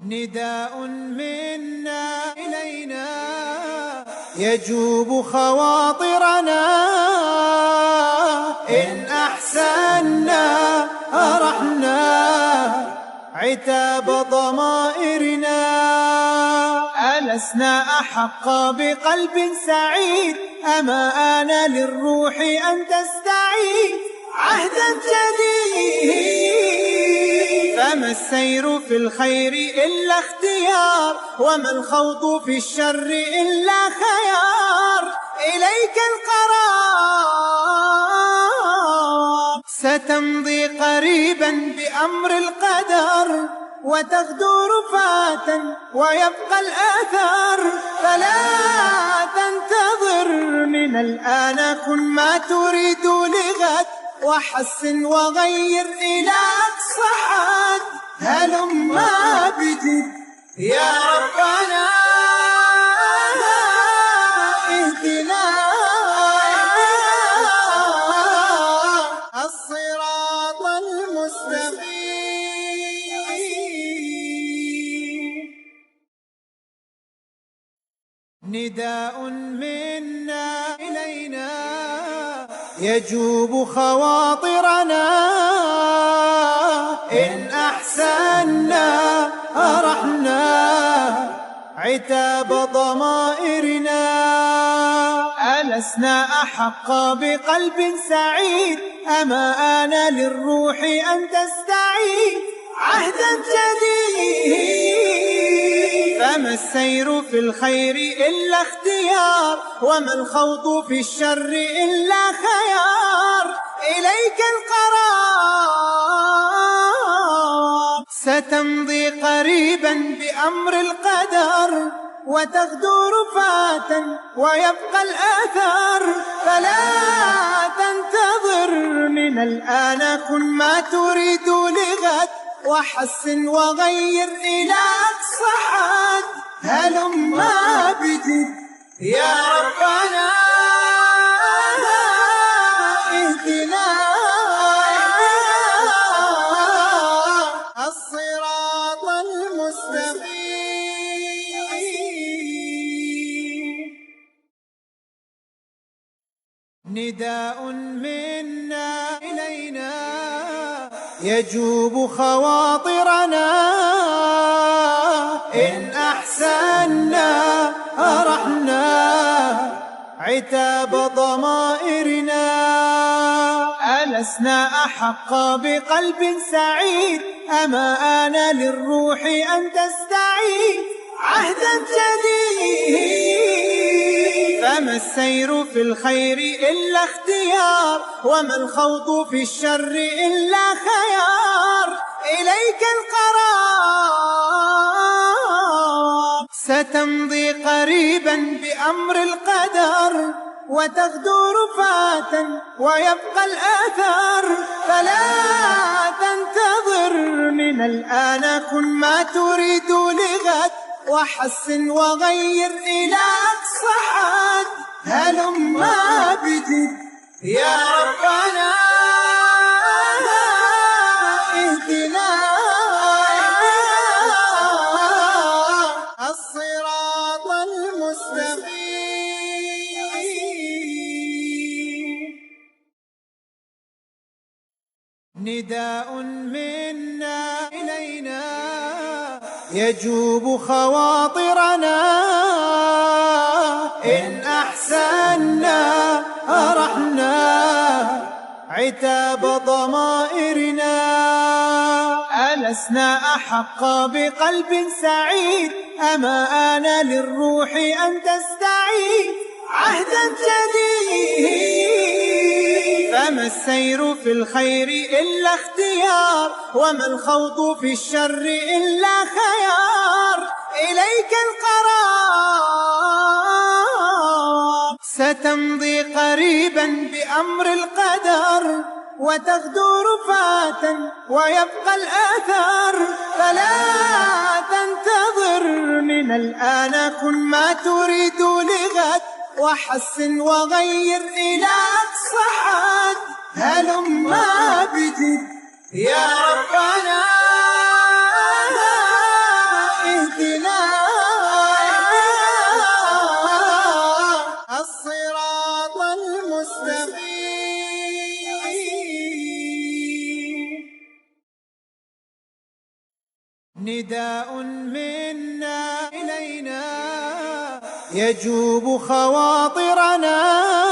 نداء منا إلينا يجوب خواطرنا، إن أحسنا أرحنا عتاب ضمائرنا. ألسنا أحق بقلب سعيد، أما آن للروح أن تستعيد عهدا جديد. فما السير في الخير إلا اختيار، وما الخوض في الشر إلا خيار. إليك القرار، ستمضي قريبا بأمر القدر، وتغدو رفاة ويبقى الآثار. فلا تنتظر من الآن، كن ما تريد لغد، وحسن وغير إلى أقصى حد. هلما بجد يا ربنا، اهدنا الصراط المستقيم. نداء منا إلينا يجوب خواطرنا، إن أحسنا أرحنا عتاب ضمائرنا. ألسنا أحق بقلب سعيد، أما آن للروح أن تستعيد عهدا جديد. فما السير في الخير إلا اختيار، وما الخوض في الشر إلا خيار. إليك القرار، ستمضي قريبا بأمر القدر، وتغدو رفاة ويبقى الآثار. فلا تنتظر من الآن، كن ما تريد لغد، وحسن وغير إلى أقصى حد. هلما بجد يا ربنا، اهدنا الصراط المستقيم. نداء منا إلينا يجوب خواطرنا، إن أحسنا أرحنا عتاب ضمائرنا. ألسنا أحق بقلب سعيد، أما آن للروح أن تستعيد عهدا جديد. فما السير في الخير إلا اختيار، وما الخوض في الشر إلا خيار. إليك القرار، ستمضي قريبا بأمر القدر، وتغدو رفاة ويبقى الآثار. فلا تنتظر من الآن، كن ما تريد لغد، وحسن وغير إلى أقصى حد. هلما بجد يا ربنا، اهدنا الصراط المستقيم. نداء منا إلينا يجوب خواطرنا، إن أحسنا أرحنا عتاب ضمائرنا. ألسنا أحق بقلب سعيد، أما آن للروح أن تستعيد عهدا جديد. فما السير في الخير إلا اختيار، وما الخوض في الشر إلا خيار. إليك القرار، ستمضي قريبا بأمر القدر، وتغدو رفاة ويبقى الآثار. فلا تنتظر من الآن، كن ما تريد لغد، وحسن وغير إلى أقصى حد. هلما بجد يا ربنا، نداء منا إلينا يجوب خواطرنا.